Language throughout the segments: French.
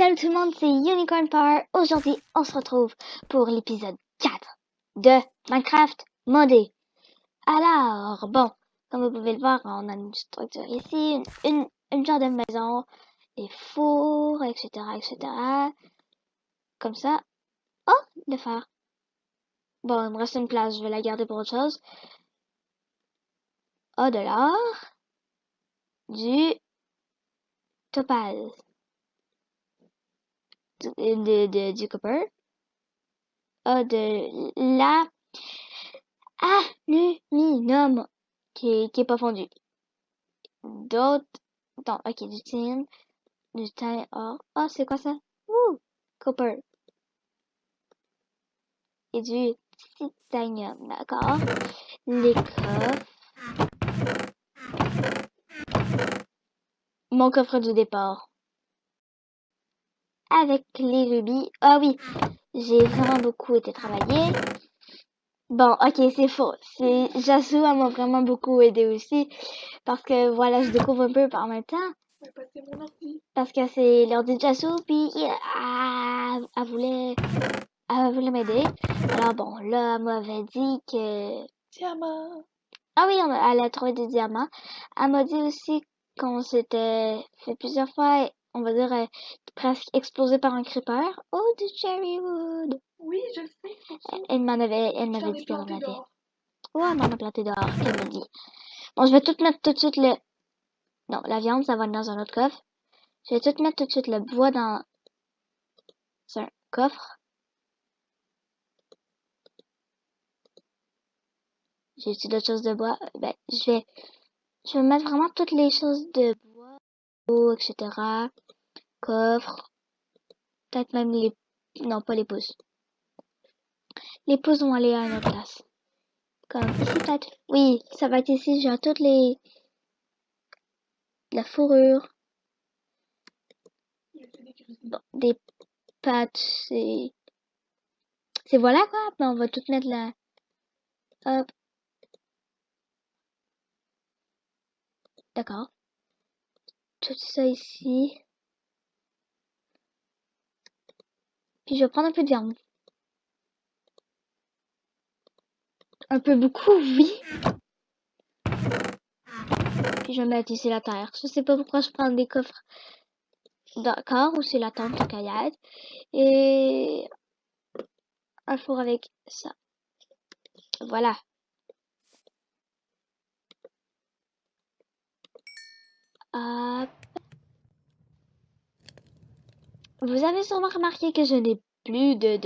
Salut tout le monde, c'est Unicorn Power. Aujourd'hui, on se retrouve pour l'épisode 4 de Minecraft modé. Alors, bon, comme vous pouvez le voir, on a une structure ici, une genre de maison, des fours, etc., etc. Comme ça. Oh, le fer. Bon, il me reste une place, je vais la garder pour autre chose. Oh, de l'or. Du topaz. Du copper. Oh, de la aluminium qui est pas fondu. D'autres, non, ok, du tin, or. Oh, c'est quoi ça? Ouh, copper. Et du titanium, d'accord. Les coffres. Mon coffre du départ. Avec les rubis. Ah oui, j'ai vraiment beaucoup été travaillé. Bon, ok, c'est faux. Yasu m'a vraiment beaucoup aidé aussi. Parce que voilà, je découvre un peu en même temps. Parce que c'est l'ordi de Yasu, puis elle voulait m'aider. Alors bon, là, elle m'avait dit que... Diamant. Ah oui, elle a trouvé des diamants. Elle m'a dit aussi qu'on s'était fait plusieurs fois, on va dire, presque explosé par un creeper. Oh, du cherry wood! Oui, je le sais. Elle m'avait dit qu'elle en avait. Ouais, elle m'en a planté dehors, elle m'a dit. Bon, je vais tout mettre tout de suite le... Non, la viande, ça va aller dans un autre coffre. Je vais tout mettre tout de suite le bois dans un coffre. J'ai aussi d'autres choses de bois. Ben, je vais mettre vraiment toutes les choses de bois, etc. Coffre. Peut-être même les... Non, pas les pouces. Les pouces vont aller à une autre place. Comme ici, peut-être. Oui, ça va être ici. J'ai toutes les... La fourrure. Bon, des pattes, c'est voilà quoi. Ben, on va tout mettre là. Hop. D'accord. Tout ça ici. Puis je vais prendre un peu de viande. Un peu beaucoup, oui. Puis je vais mettre ici la terre. Je sais pas pourquoi je prends des coffres. D'accord, ou c'est la tente de caillade. Et un four avec ça. Voilà. Hop. Vous avez sûrement remarqué que je n'ai plus de...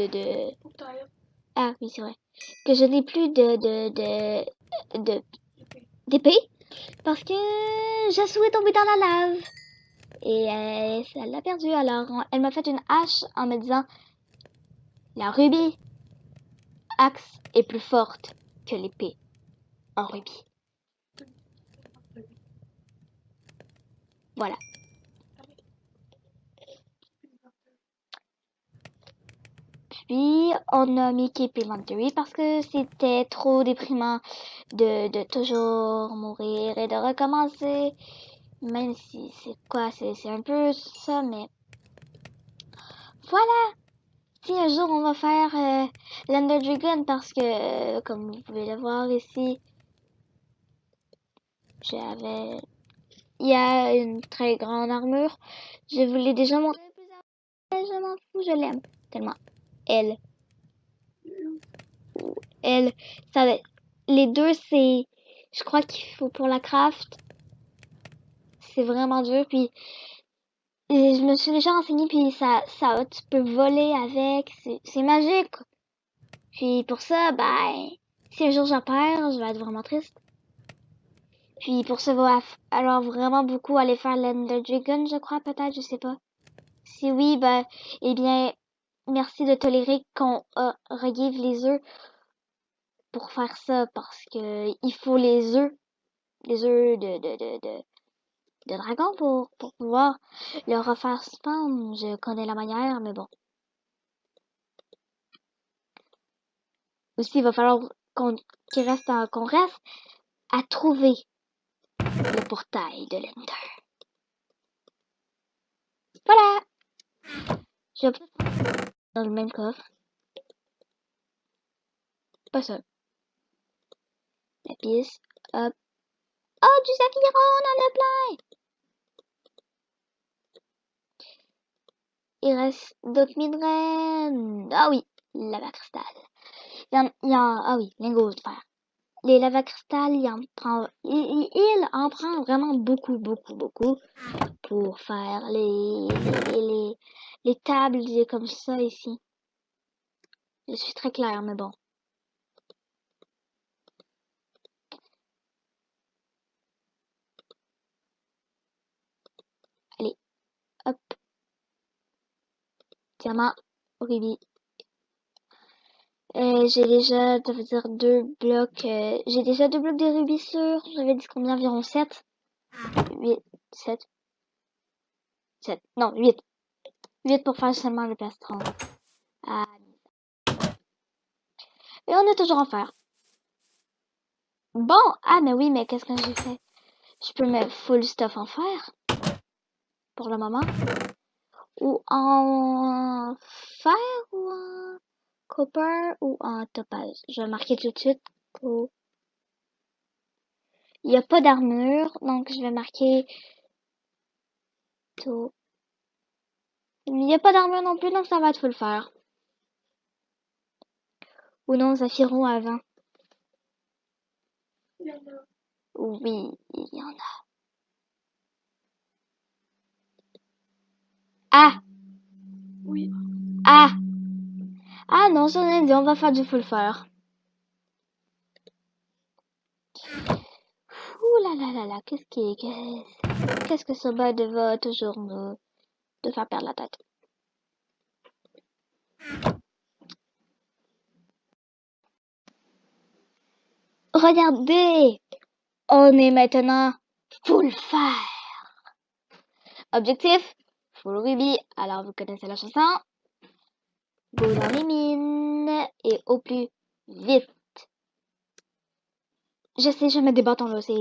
Ah oui, c'est vrai. Que je n'ai plus d'épée. Parce que Jasou est tombé dans la lave. Et elle l'a perdu. Alors, elle m'a fait une hache en me disant... La rubis axe est plus forte que l'épée en rubis. Voilà. Puis, on a mis Keep Inventory parce que c'était trop déprimant de toujours mourir et de recommencer. Même si c'est un peu ça, mais voilà. Si un jour on va faire l'Ender Dragon parce que, comme vous pouvez le voir ici, il y a une très grande armure. Je vous l'ai déjà montré plusieurs fois. Je m'en fous, je l'aime tellement. Elle, ça, les deux, je crois qu'il faut pour la craft, c'est vraiment dur. Puis je me suis déjà renseignée, puis tu peux voler avec, c'est magique. Puis pour ça, ben, si un jour j'en perds, je vais être vraiment triste. Puis pour ça, va alors vraiment beaucoup aller faire l'Ender Dragon, je crois, peut-être, je sais pas. Si oui, ben, eh bien, merci de tolérer qu'on regive les œufs pour faire ça, parce que il faut les œufs de dragon pour pouvoir le refaire spawn. Je connais la manière, mais bon. Aussi, il va falloir qu'on reste à trouver le portail de l'Ender. Voilà! Je vais peut-être prendre dans le même coffre. Pas ça. La piste. Hop. Oh, du saphir, on en a plein! Il reste d'autres minerais. Ah oui, lava cristal. Ah oui, lingots de fer. Les lava cristal, il en prend vraiment beaucoup, beaucoup, beaucoup pour faire les tables comme ça ici. Je suis très claire, mais bon. Allez, hop. Diamant, rubis. J'ai déjà, ça veut dire deux blocs. J'ai déjà deux blocs de rubis sur. J'avais dit combien? Environ 7. 8, 7. 7. Non, 8. 8 pour faire seulement le plastron. Ah. Et on est toujours en fer. Bon, ah mais oui, mais qu'est-ce que j'ai fait? Je peux mettre full stuff en fer. Pour le moment. Ou en fer ou en copper ou en topaz. Je vais marquer tout de suite. Il n'y a pas d'armure, donc je vais marquer tout. Il n'y a pas d'armure non plus, donc ça va être full fer. Ou non, Zafiro avant. Il y en a. Oui, il y en a. Ah! Oui. Ah! Ah non, j'en ai dit, on va faire du full fer. Ouh là là là là, qu'est-ce que ce bad va toujours nous de faire perdre la tête. Regardez! On est maintenant full fer. Objectif, full rubis. Alors vous connaissez la chanson. Go dans les mines et au plus vite. Je sais, je mets des bâtons là. C'est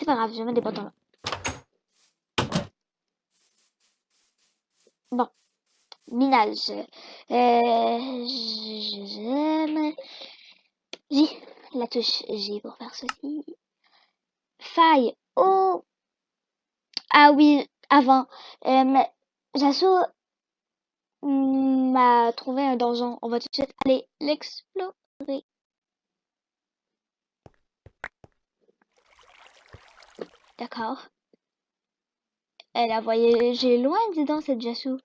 pas grave, je mets des bâtons là. Bon, minage. J'aime. J, la touche J pour faire ceci. Faille. Oh. Ah oui, avant. J'assaut m'a trouvé un donjon. On va tout de suite aller l'explorer. D'accord. Elle a voyagé loin, dis donc, cette Jassou.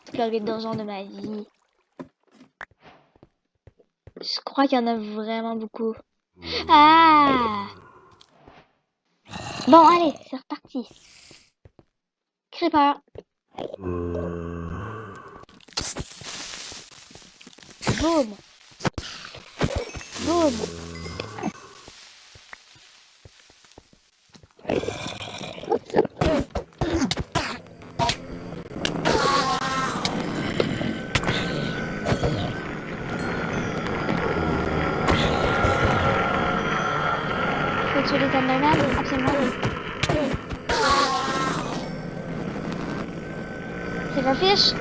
Explorer le donjon de ma vie. Je crois qu'il y en a vraiment beaucoup. Ah! Bon, allez, c'est reparti. Creeper. Boum. Boum. Faut tuer les Enderman? Absolument oui. C'est ma fiche?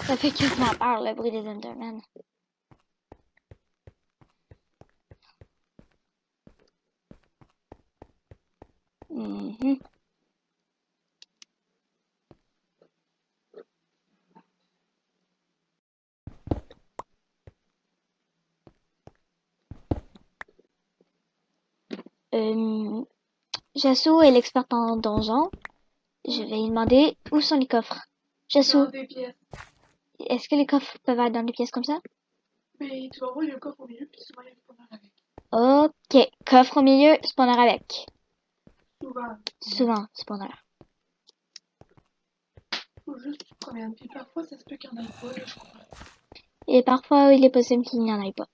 Ça fait quasiment peur, le bruit des Enderman. Mhm. Jassou est l'experte en donjon. Je vais lui demander où sont les coffres. Jassou, Dans des pièces. est-ce que les coffres peuvent être dans des pièces comme ça? Mais tu vas voir, il y a un coffre au milieu, puis souvent, il y a le spawner avec. Ok, coffre au milieu, spawner avec. Souvent. Souvent, spawner. Faut juste que tu te promènes. Puis parfois, ça se peut qu'il n'y en ait pas, là, je crois. Et parfois, il est possible qu'il n'y en ait pas.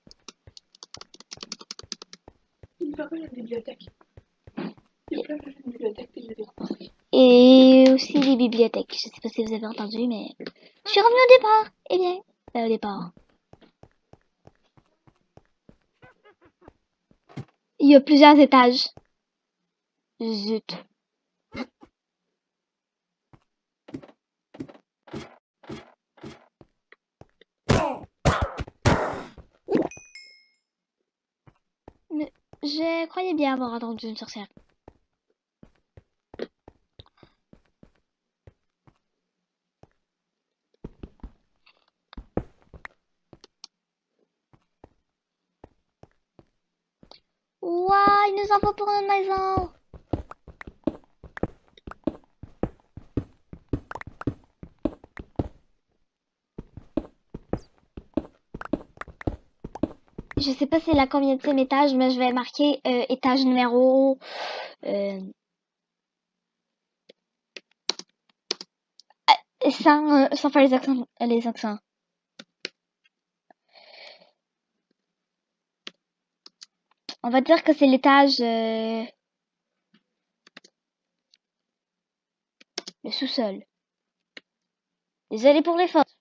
Puis parfois, il y a une bibliothèque. Il y a plein de bibliothèques, puis il y a des rencontres. Et aussi les bibliothèques. Je sais pas si vous avez entendu, mais je suis revenue au départ. Eh bien, au départ. Il y a plusieurs étages. Zut. Mais je croyais bien avoir entendu une sorcière. Ouah, il nous en faut pour une maison. Je sais pas c'est la combienième étage, mais je vais marquer étage numéro sans faire les accents. On va dire que c'est l'étage le sous-sol. Désolé pour les fautes.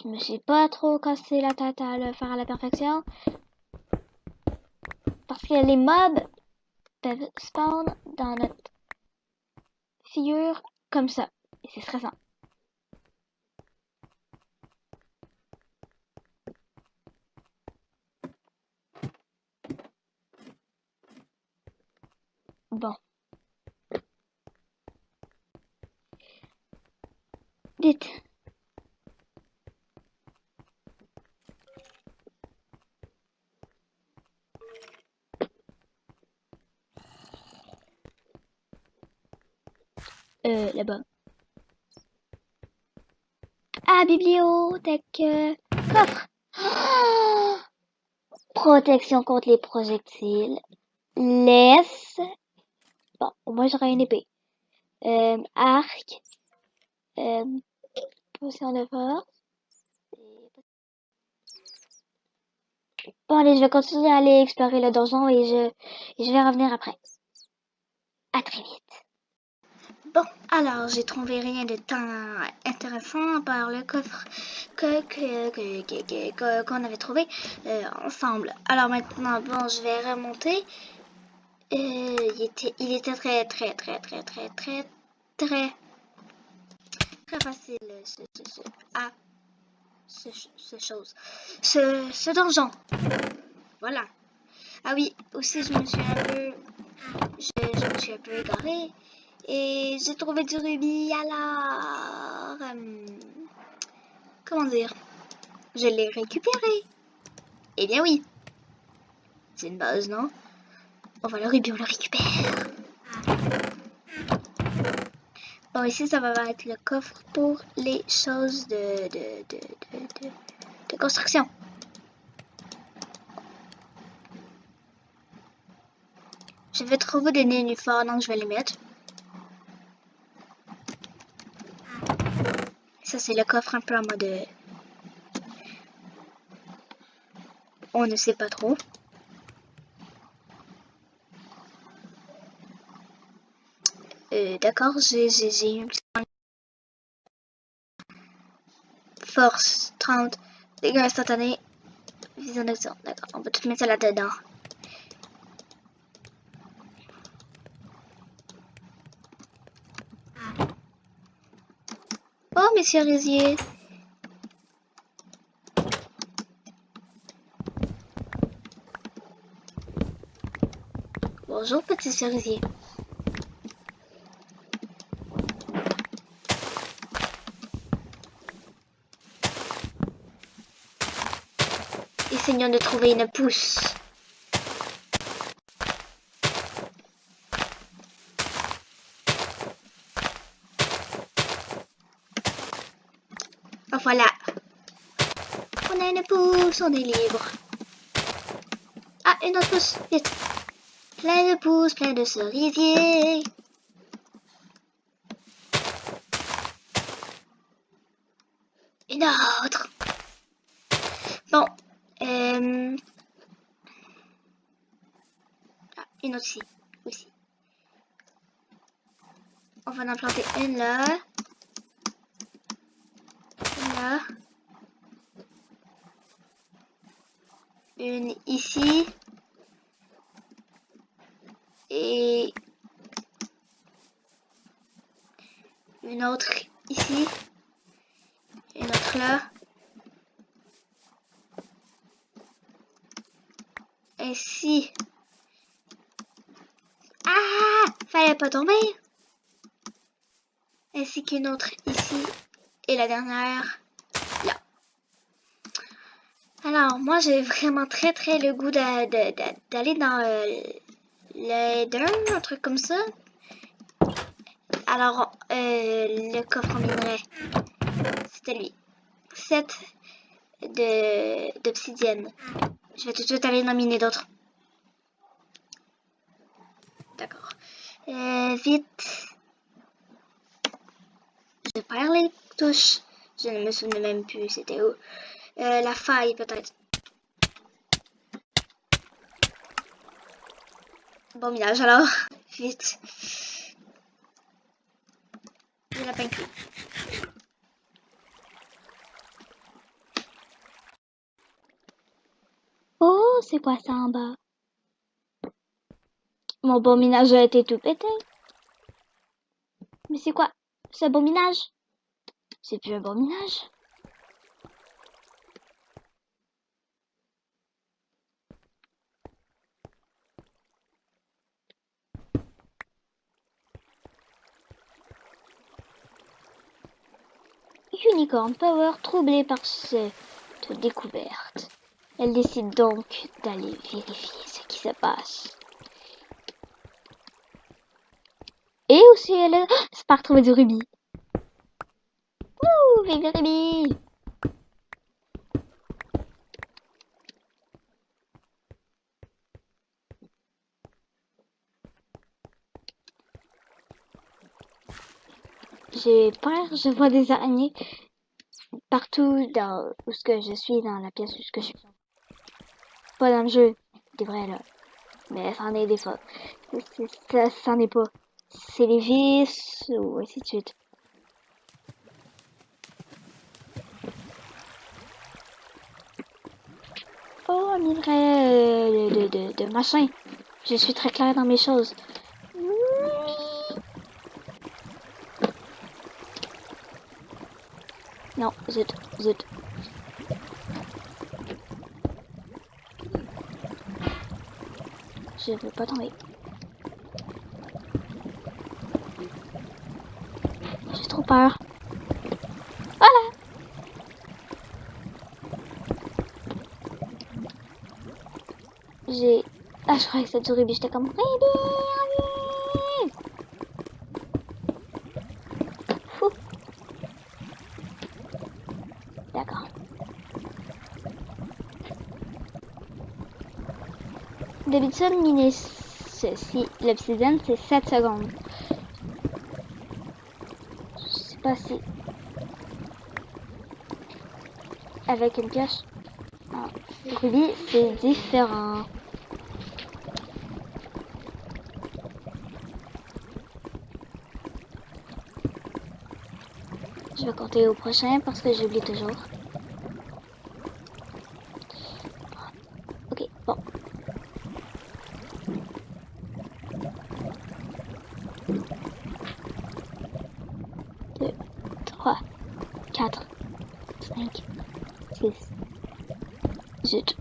Je me suis pas trop cassé la tête à le faire à la perfection. Parce que les mobs peuvent spawn dans notre figure comme ça. Et c'est stressant. Bon. Dites. Là-bas. Ah, bibliothèque. Coffre. Oh, protection contre les projectiles. Laisse. Bon, au moins j'aurai une épée. Arc. Potion de force. Bon, allez, je vais continuer à aller explorer le donjon et je vais revenir après. À très vite. Bon, alors, j'ai trouvé rien de tant intéressant à part le coffre qu'on avait trouvé ensemble. Alors maintenant, bon, je vais remonter. Il était très facile ce donjon. Voilà. Ah oui, aussi je me suis un peu égarée et j'ai trouvé du rubis. Alors, comment dire, je l'ai récupéré. Eh bien oui, c'est une base, non? On va le rubis, on le récupère. Bon, ici ça va être le coffre pour les choses de construction. Je vais trouver des nénuphars, donc je vais les mettre. Ça c'est le coffre un peu en mode... on ne sait pas trop. D'accord, j'ai une force 30, dégâts instantanés, vision d'action. D'accord, on va tout mettre ça là-dedans. Oh, mes cerisiers. Bonjour, petit cerisier. Essayons de trouver une pousse. Oh, voilà. On a une pousse, on est libre. Ah, une autre pousse, vite. Plein de pousses, plein de cerisiers. Une autre. Bon. Ah, une autre ici. Aussi. On va en planter une là. Une là. Une ici. Et une autre ici. Une autre là. Ici. Ah! Fallait pas tomber. Ainsi qu'une autre ici. Et la dernière là. Alors, moi, j'ai vraiment très le goût d'aller dans le un truc comme ça. Alors, le coffre en minerai, c'était lui. 7 d'obsidienne. Je vais tout de suite aller en miner d'autres. D'accord. Vite. Je perds les touches. Je ne me souviens même plus c'était où. La faille peut-être. Bon minage alors. Vite. J'ai la peine cuit. Oh, c'est quoi ça en bas? Mon bon minage a été tout pété. Mais c'est quoi ce bon minage? C'est plus un bon minage. Unicorn Power, troublée par cette découverte. Elle décide donc d'aller vérifier ce qui se passe. Et aussi, elle a... c'est pas retrouver du rubis. Ouh, vive le rubis! J'ai peur, je vois des araignées partout dans où ce que je suis, dans la pièce où ce que je suis. Pas dans le jeu, des vrais là. Mais c'en est des fois. Ça, c'en est pas. C'est les vis ou ainsi de suite. Oh, un minerai de machin. Je suis très claire dans mes choses. Non, zut, zut. Je veux pas tomber. J'ai trop peur. Voilà. J'ai... Ah, je croyais que c'était du rubis. J'étais comme... Rubis, fou. D'accord. D'habitude, miner ceci, l'obsidienne, c'est 7 secondes. Je sais pas si... Avec une pioche. Ah, le rubis, c'est différent. Je vais compter au prochain parce que j'oublie toujours. Ok, bon. 2, 3, 4, 5, 6. Zut.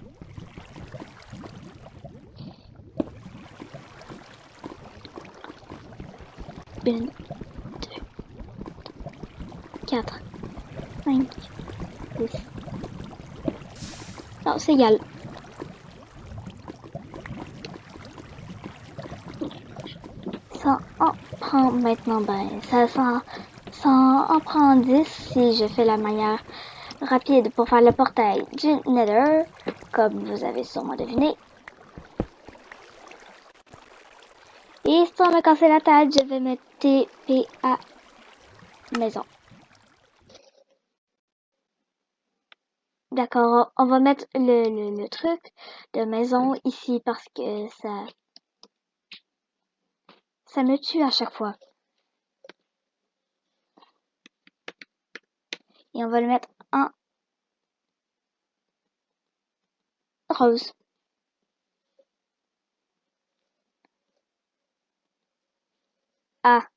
1, 2, 4, 5, 6. Non, c'est égal. Ça en prend maintenant, ben, ça en prend 10 si je fais la manière rapide pour faire le portail du Nether, comme vous avez sûrement deviné. Et sans me casser la tête, je vais me TP à maison. D'accord, on va mettre le truc de maison ici parce que ça me tue à chaque fois. Et on va le mettre en rose. Ah,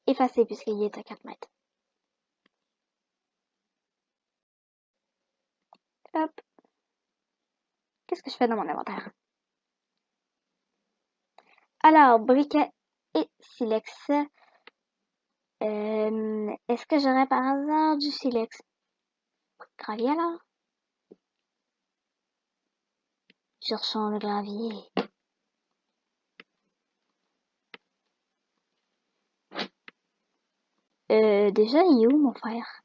effacé puisqu'il est à 4 mètres. Hop. Qu'est-ce que je fais dans mon inventaire? Alors, briquet et silex. Est-ce que j'aurais par hasard du silex? Gravier alors? Cherchons le gravier. Déjà, il est où mon fer?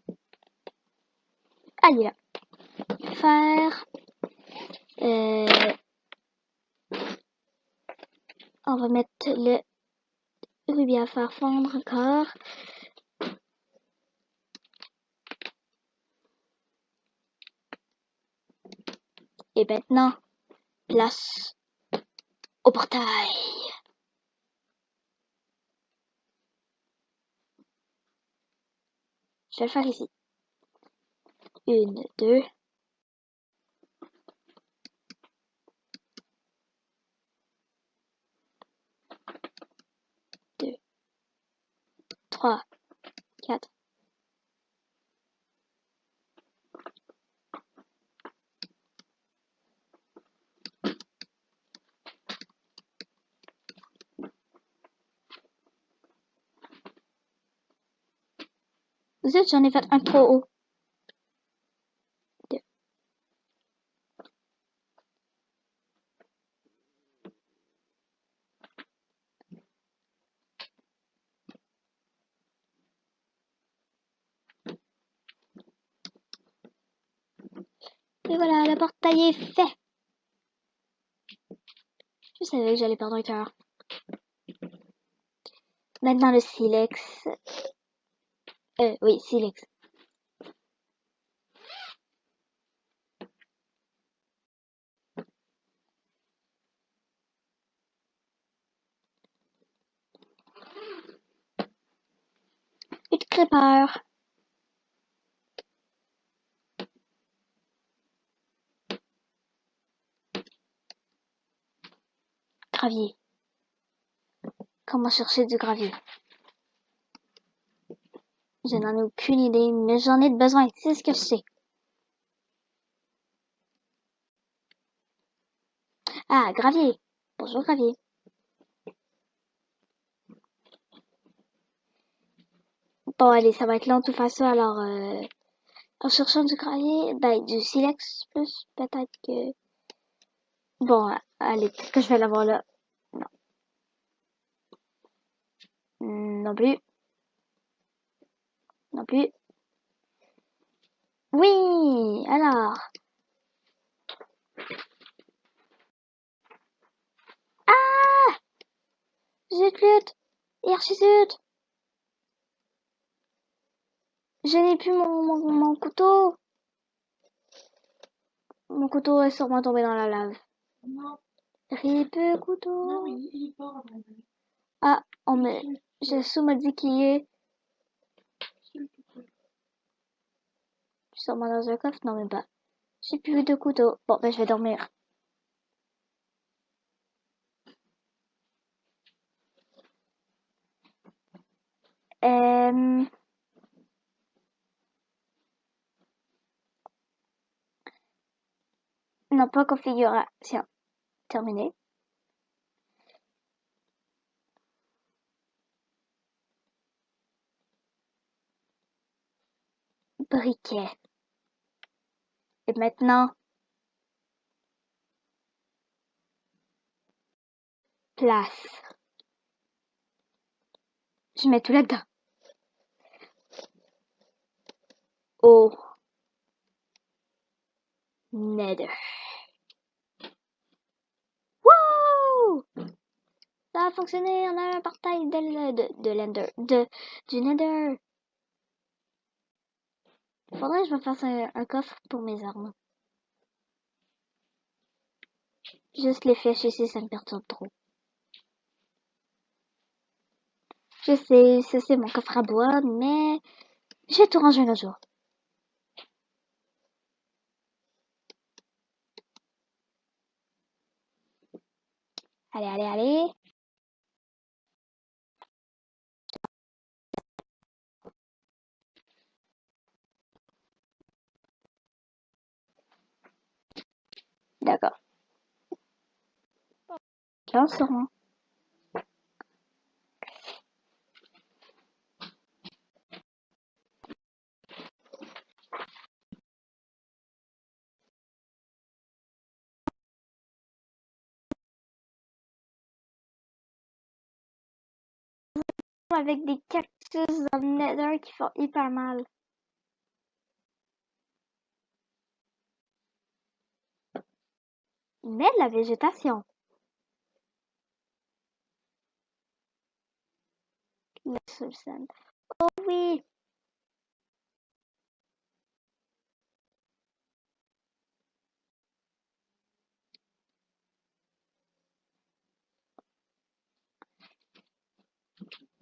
Ah, il est là. Fer. On va mettre le rubis à faire fondre encore. Et maintenant, place au portail. Je vais le faire ici. 1, 2. 2, 3, 4. Zut, j'en ai fait un trop haut. 2. Et voilà, le portail est fait. Je savais que j'allais perdre un cœur. Maintenant le silex. Oui, silex. Une crêpeur. Gravier. Comment chercher du gravier? Je n'en ai aucune idée, mais j'en ai besoin. C'est ce que je sais. Ah, gravier. Bonjour, gravier. Bon, allez, ça va être long de toute façon, alors, en cherchant du gravier, ben, du silex plus, peut-être que... Bon, allez, peut-être que je vais l'avoir là. Non. Non plus. Non plus. Oui, alors. Ah! Zut, lutte! Zut! Je n'ai plus mon couteau. Mon couteau est sûrement tombé dans la lave. Non. Rip couteau. Non, il est pas. Ah, Jassou m'a dit qu'il est sûrement dans un coffre. Non, même pas. J'ai plus de couteau. Bon, ben, je vais dormir. Euh... Non, pas configuration. Terminé. Briquet. Et maintenant, place. Je mets tout là-dedans. Au Nether. Wouh! Ça a fonctionné, on a un portail de l'Ender. Du Nether. Faudrait que je me fasse un coffre pour mes armes. Juste les flèches ici, ça me perturbe trop. Je sais, ça c'est mon coffre à bois, mais je vais tout ranger un autre jour. Allez, allez, allez. D'accord. 15 sûrement. Avec des cactus dans le nether qui font hyper mal. Mais de la végétation. Le sulfone. Oh oui!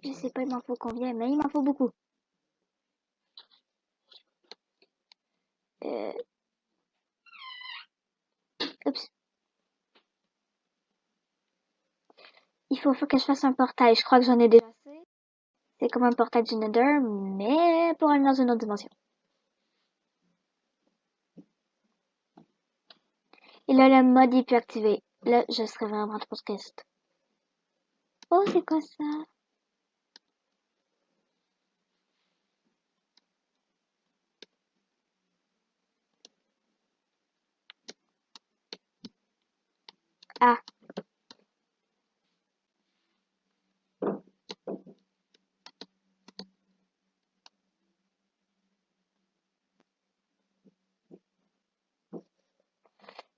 Je sais pas il m'en faut combien, mais il m'en faut beaucoup. Euh... Oups. Il faut que je fasse un portail. Je crois que j'en ai déjà assez. C'est comme un portail du Nether, mais pour aller dans une autre dimension. Et là, le mode est plus activé. Là, je serais vraiment trop triste. Oh, c'est quoi ça? Ah.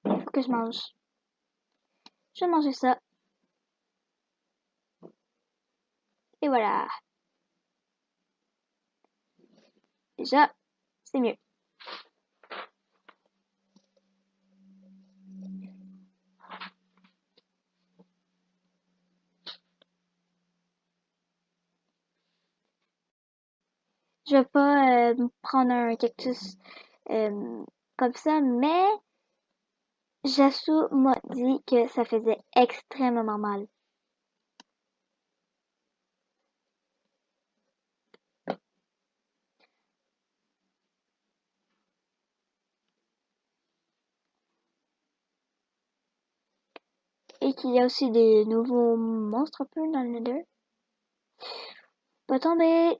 Faut que je mange. Je vais manger ça. Et voilà. Déjà, c'est mieux. Je vais pas prendre un cactus comme ça, mais Jasu m'a dit que ça faisait extrêmement mal. Et qu'il y a aussi des nouveaux monstres un peu dans le Nether. Pas tomber!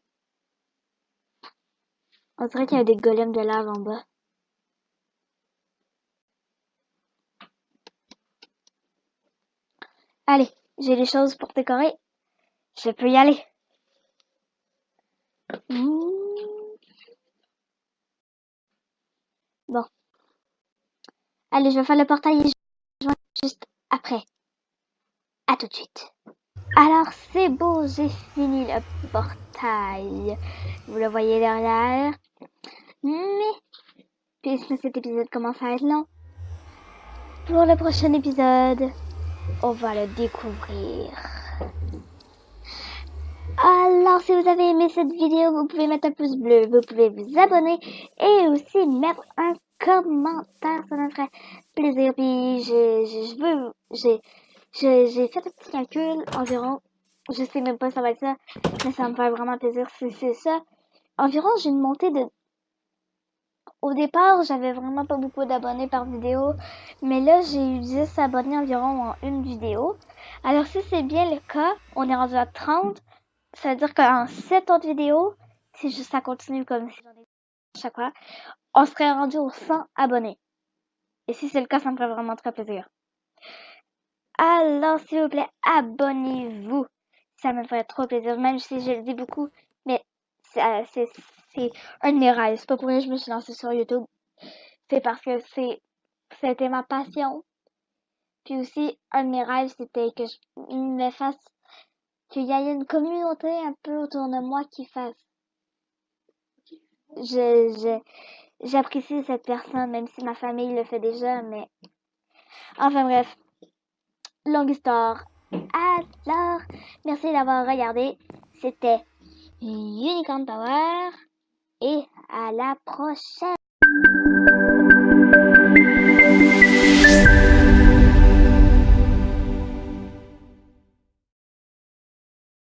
On dirait qu'il y a des golems de lave en bas. Allez, j'ai les choses pour décorer. Je peux y aller. Bon. Allez, je vais faire le portail et je vais juste après. À tout de suite. Alors, c'est beau, j'ai fini le portail. Vous le voyez derrière. Mais, puisque cet épisode commence à être long, pour le prochain épisode, on va le découvrir. Alors, si vous avez aimé cette vidéo, vous pouvez mettre un pouce bleu, vous pouvez vous abonner et aussi mettre un commentaire, ça me ferait plaisir. Puis, j'ai fait un petit calcul environ, je sais même pas ça va être ça, mais ça me fait vraiment plaisir si c'est ça. Environ, j'ai une montée de... Au départ, j'avais vraiment pas beaucoup d'abonnés par vidéo, mais là, j'ai eu 10 abonnés environ en une vidéo. Alors, si c'est bien le cas, on est rendu à 30. Ça veut dire qu'en 7 autres vidéos, si ça continue comme si j'en ai à chaque fois, on serait rendu aux 100 abonnés. Et si c'est le cas, ça me ferait vraiment très plaisir. Alors, s'il vous plaît, abonnez-vous. Ça me ferait trop plaisir, même si je le dis beaucoup, mais c'est un de mes rêves. C'est pas pour rien que je me suis lancée sur YouTube. C'est parce que c'était ma passion. Puis aussi, un de mes rêves, c'était que qu'il y ait une communauté un peu autour de moi qui fasse. J'apprécie cette personne, même si ma famille le fait déjà, mais enfin bref, longue histoire. Alors, merci d'avoir regardé. C'était Unicorn Power et à la prochaine.